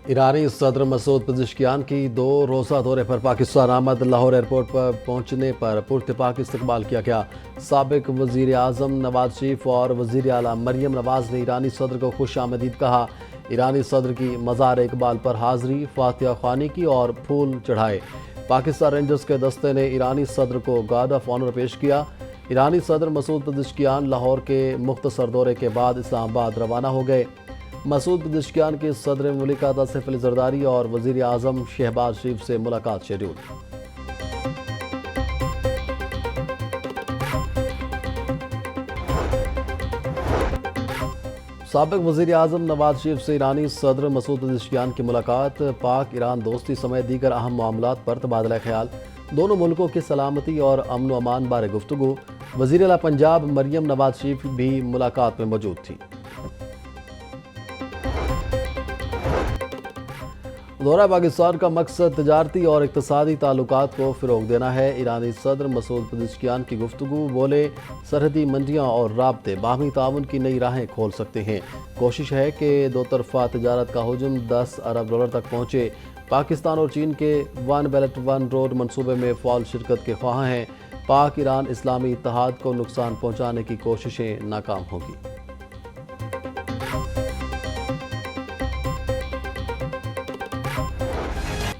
ایرانی صدر Masoud Pezeshkian کی 2 روزہ دورے پر پاکستان آمد۔ لاہور ایئرپورٹ پر پہنچنے پر پراتفاق استقبال کیا گیا۔ سابق وزیر اعظم نواز شریف اور وزیر اعلیٰ مریم نواز نے ایرانی صدر کو خوش آمدید کہا۔ ایرانی صدر کی مزار اقبال پر حاضری، فاتحہ خوانی کی اور پھول چڑھائے۔ پاکستان رینجرز کے دستے نے ایرانی صدر کو گارڈ آف آنر پیش کیا۔ ایرانی صدر مسعود پزشکیان لاہور کے مختصر دورے کے بعد اسلام آباد روانہ ہو گئے۔ مسعود پزشکیان کی صدر مملکت آصف علی زرداری اور وزیر اعظم شہباز شریف سے ملاقات شیڈول۔ سابق وزیر اعظم نواز شریف سے ایرانی صدر مسعود پزشکیان کی ملاقات، پاک ایران دوستی سمیت دیگر اہم معاملات پر تبادلہ خیال، دونوں ملکوں کی سلامتی اور امن و امان بارے گفتگو۔ وزیر اعلیٰ پنجاب مریم نواز شریف بھی ملاقات میں موجود تھی۔ دورہ پاکستان کا مقصد تجارتی اور اقتصادی تعلقات کو فروغ دینا ہے۔ ایرانی صدر مسعود پزشکیان کی گفتگو، بولے سرحدی منڈیاں اور رابطے باہمی تعاون کی نئی راہیں کھول سکتے ہیں۔ کوشش ہے کہ دو طرفہ تجارت کا حجم $10 ارب تک پہنچے۔ پاکستان اور چین کے ون بیلٹ ون روڈ منصوبے میں فعال شرکت کے خواہاں ہیں۔ پاک ایران اسلامی اتحاد کو نقصان پہنچانے کی کوششیں ناکام ہوں گی۔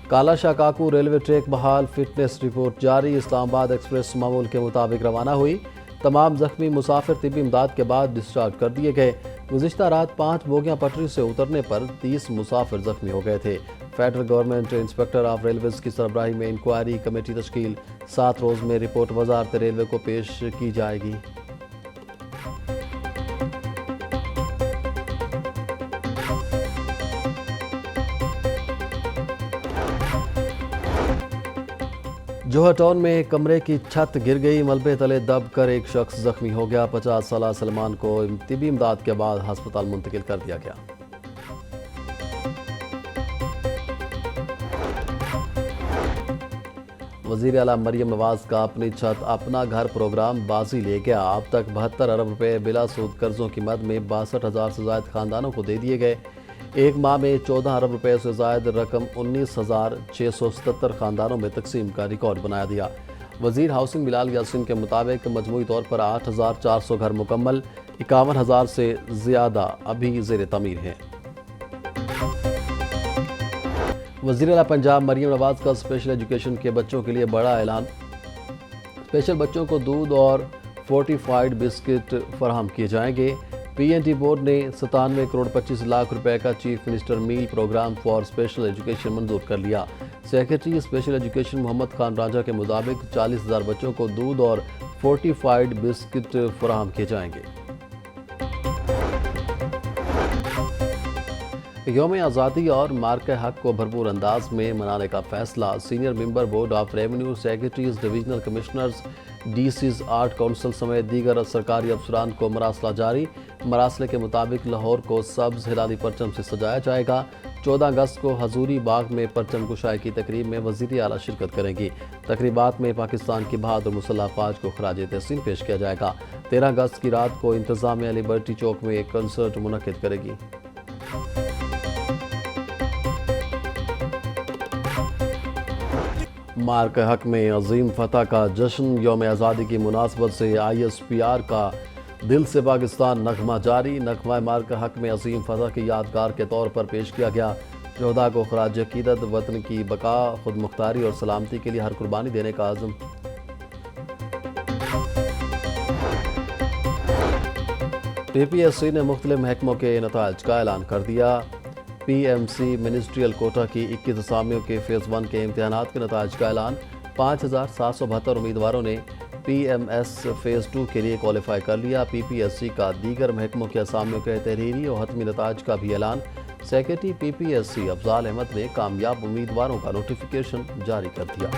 کالا شاہ کاکو ریلوے ٹریک بحال، فٹنس رپورٹ جاری۔ اسلام آباد ایکسپریس معمول کے مطابق روانہ ہوئی۔ تمام زخمی مسافر طبی امداد کے بعد ڈسچارج کر دیے گئے۔ گزشتہ رات 5 بوگیاں پٹری سے اترنے پر 30 مسافر زخمی ہو گئے تھے۔ Federal government inspector of railways کی سربراہی میں انکوائری کمیٹی تشکیل، 7 روز میں رپورٹ وزارت ریلوے کو پیش کی جائے گی۔ جوہر ٹاؤن میں کمرے کی چھت گر گئی، ملبے تلے دب کر ایک شخص زخمی ہو گیا۔ 50 سالہ سلمان کو طبی امداد کے بعد ہسپتال منتقل کر دیا گیا۔ وزیر اعلیٰ مریم نواز کا اپنی چھت اپنا گھر پروگرام بازی لے گیا۔ اب تک 72 ارب روپے بلا سود قرضوں کی مد میں 62,000 سے زائد خاندانوں کو دے دیے گئے۔ ایک ماہ میں 14 ارب روپے سے زائد رقم 19,677 خاندانوں میں تقسیم کا ریکارڈ بنا دیا۔ وزیر ہاؤسنگ بلال یاسین کے مطابق مجموعی طور پر 8,400 گھر مکمل، 51,000 سے زیادہ ابھی زیر تعمیر ہیں۔ وزیر اعلیٰ پنجاب مریم نواز کا اسپیشل ایجوکیشن کے بچوں کے لیے بڑا اعلان۔ اسپیشل بچوں کو دودھ اور فورٹیفائیڈ بسکٹ فراہم کیے جائیں گے۔ پی این ٹی بورڈ نے 97 کروڑ 25 لاکھ روپے کا chief minister meal programme for special education منظور کر لیا۔ Secretary special education Muhammad Khan Raja کے مطابق 40,000 بچوں کو دودھ اور فورٹیفائیڈ بسکٹ فراہم کیے جائیں گے۔ یوم آزادی اور مارکہ حق کو بھرپور انداز میں منانے کا فیصلہ، senior member board of revenue, secretaries, divisional commissioners, DCs, art council سمیت دیگر سرکاری افسران کو مراسلہ جاری۔ مراسلے کے مطابق لاہور کو سبز ہلالی پرچم سے سجایا جائے گا۔ 14 اگست کو حضوری باغ میں پرچم کشائی کی تقریب میں وزیر اعلیٰ شرکت کریں گی۔ تقریبات میں پاکستان کی بہادر مسلح افواج کو خراج تحسین پیش کیا جائے گا۔ 13 اگست کی رات کو انتظامیہ لبرٹی چوک میں ایک کنسرٹ منعقد کرے گی۔ مارکہ حق میں عظیم فتح کا جشن، یوم آزادی کی مناسبت سے آئی ایس پی آر کا دل سے پاکستان نغمہ جاری۔ نغمہ مارکہ حق میں عظیم فتح کی یادگار کے طور پر پیش کیا گیا۔ شہداء کو خراج عقیدت، وطن کی بقا، خود مختاری اور سلامتی کے لیے ہر قربانی دینے کا عزم۔ پی پی ایس سی نے مختلف محکموں کے نتائج کا اعلان کر دیا۔ P M C ministerial quota کی 21 اسامیوں کے فیز 1 کے امتحانات کے نتائج کا اعلان۔ 5,772 امیدواروں نے پی ایم ایس فیز 2 کے لیے کوالیفائی کر لیا۔ پی پی ایس سی کا دیگر محکموں کے اسامیوں کے تحریری اور حتمی نتائج کا بھی اعلان۔ Secretary P P S C Afzal Ahmed نے کامیاب امیدواروں کا نوٹیفیکیشن جاری کر دیا۔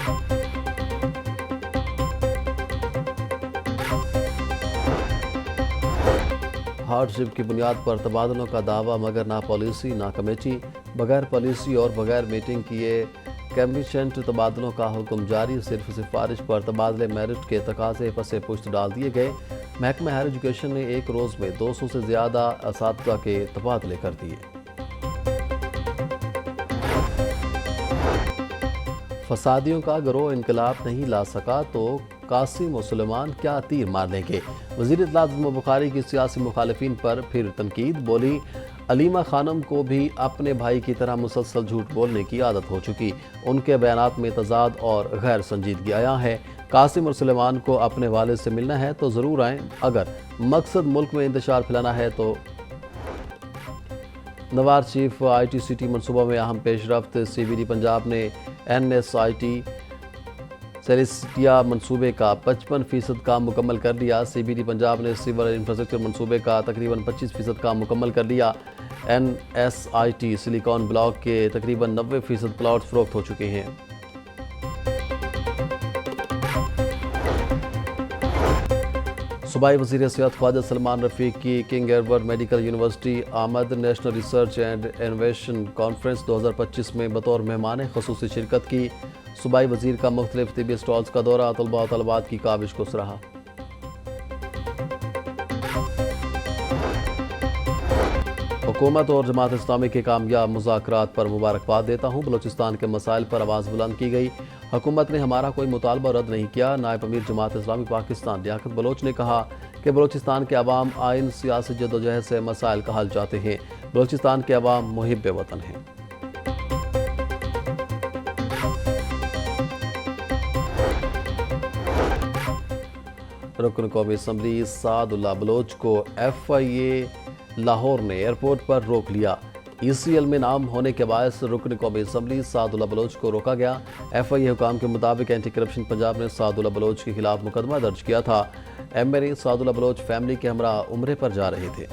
ہارڈ شپ کی بنیاد پر تبادلوں کا دعویٰ مگر نہ پالیسی نہ کمیٹی، بغیر پالیسی اور بغیر میٹنگ کیے کیمبریشنٹ تبادلوں کا حکم جاری، صرف سفارش پر تبادلے میرٹ کے تقاضے پس پشت ڈال دیے گئے۔ محکمہ ہائر ایجوکیشن نے ایک روز میں 200 سے زیادہ اساتذہ کے تبادلے کر دیے۔ فسادیوں کا گروہ انقلاب نہیں لا سکا تو قاسم و سلیمان کیا تیر مار لیں گے؟ وزیر اطلاعات عظم بخاری کی سیاسی مخالفین پر پھر تنقید، بولی علیمہ خانم کو بھی اپنے بھائی کی طرح مسلسل جھوٹ بولنے کی عادت ہو چکی، ان کے بیانات میں تضاد اور غیر سنجیدگی آیا ہے۔ قاسم اور سلیمان کو اپنے والد سے ملنا ہے تو ضرور آئیں، اگر مقصد ملک میں انتشار پھیلانا ہے تو۔ نوار chief I T C T منصوبہ میں اہم پیش رفت، سی بی ڈی پنجاب نے این ایس آئی ٹی سیلیسٹیا منصوبے کا 55% کام مکمل کر لیا۔ سی بی ڈی پنجاب نے سول انفراسٹرکچر منصوبے کا تقریباً 25% کام مکمل کر لیا۔ N S I T silicon block کے تقریباً 90% پلاٹ فروخت ہو چکے ہیں۔ صوبائی وزیر صحت خواجہ سلمان رفیق کی کنگ ایڈورڈ میڈیکل یونیورسٹی آمد national research and innovation conference 2025 میں بطور مہمان خصوصی شرکت کی۔ صوبائی وزیر کا مختلف طبی اسٹالز کا دورہ، طلباء و طالبات کی کاوش کو سراہا۔ حکومت اور جماعت اسلامی کے کامیاب مذاکرات پر مبارکباد دیتا ہوں، بلوچستان کے مسائل پر آواز بلند کی گئی۔ حکومت نے ہمارا کوئی مطالبہ رد نہیں کیا، نائب امیر جماعت اسلامی پاکستان لیاقت بلوچ نے کہا کہ بلوچستان کے عوام آئین سیاسی جدوجہد سے مسائل کا حل چاہتے ہیں، بلوچستان کے عوام محب وطن ہیں۔ رکن قومی اسمبلی سعد اللہ بلوچ کو ایف آئی اے لاہور نے ایئرپورٹ پر روک لیا۔ ای سی ایل میں نام ہونے کے باعث رکن قومی اسمبلی سعد اللہ بلوچ کو روکا گیا۔ ایف آئی اے حکام کے مطابق اینٹی کرپشن پنجاب نے سعد اللہ بلوچ کے خلاف مقدمہ درج کیا تھا۔ ایم اے سعد اللہ بلوچ فیملی کے ہمراہ عمرے پر جا رہے تھے۔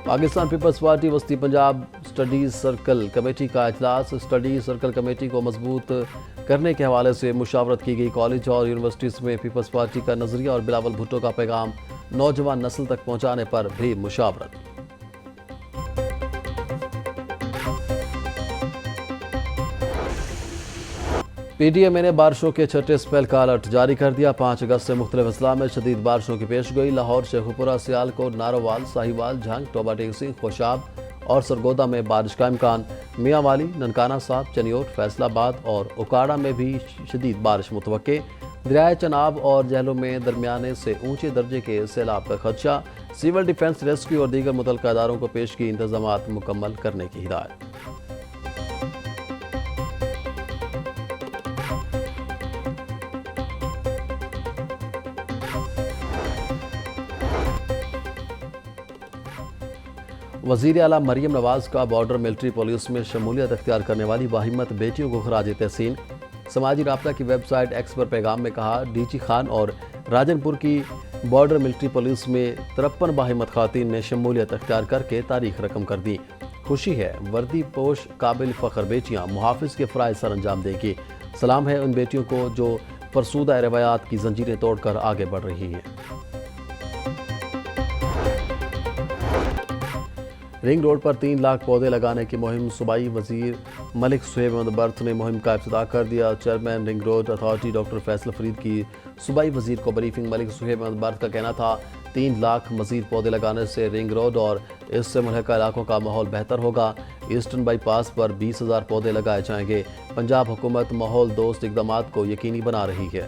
پاکستان پیپلز پارٹی وسطی پنجاب اسٹڈیز سرکل کمیٹی کا اجلاس، اسٹڈیز سرکل کمیٹی کو مضبوط کرنے کے حوالے سے مشاورت کی گئی۔ کالج اور یونیورسٹیز میں پیپلز پارٹی کا نظریہ اور بلاول بھٹو کا پیغام نوجوان نسل تک پہنچانے پر بھی مشاورت۔ پی ڈی ایم اے نے بارشوں کے چھٹے اسپیل کا الرٹ جاری کر دیا۔ 5 اگست سے مختلف اضلاع میں شدید بارشوں کی پیشگوئی۔ لاہور، شیخوپورہ، سیالکوٹ، نارووال، ساہیوال، جھنگ، ٹوبہ ٹیکری، خوشاب اور سرگودا میں بارش کا امکان۔ میاں والی، ننکانہ صاحب، چنیوٹ، فیصل آباد اور اکاڑہ میں بھی شدید بارش متوقع۔ دریائے چناب اور جہلم میں درمیانے سے اونچے درجے کے سیلاب کا خدشہ۔ سول ڈیفنس، ریسکیو اور دیگر متعلقہ اداروں کو پیشگی انتظامات مکمل کرنے کی ہدایت۔ وزیر اعلیٰ مریم نواز کا بارڈر ملٹری پولیس میں شمولیت اختیار کرنے والی باہمت بیٹیوں کو خراج تحسین۔ سماجی رابطہ کی ویب سائٹ ایکس پر پیغام میں کہا، ڈی جی خان اور راجن پور کی بارڈر ملٹری پولیس میں 53 باہمت خواتین نے شمولیت اختیار کر کے تاریخ رقم کر دی۔ خوشی ہے، وردی پوش قابل فخر بیٹیاں محافظ کے فرائض سر انجام دیں گی۔ سلام ہے ان بیٹیوں کو جو فرسودہ روایات کی زنجیریں توڑ کر آگے بڑھ رہی ہیں۔ رنگ روڈ پر 3 لاکھ پودے لگانے کی مہم، صوبائی وزیر ملک صہیب احمد برت نے مہم کا افتتاح کر دیا۔ Chairman ring road authority doctor Faisal Farid کی صوبائی وزیر کو بریفنگ۔ ملک صہیب احمد برت کا کہنا تھا 3 لاکھ مزید پودے لگانے سے رنگ روڈ اور اس سے ملحقہ علاقوں کا ماحول بہتر ہوگا۔ ایسٹرن بائی پاس پر 20,000 پودے لگائے جائیں گے۔ پنجاب حکومت ماحول دوست اقدامات کو یقینی بنا رہی ہے۔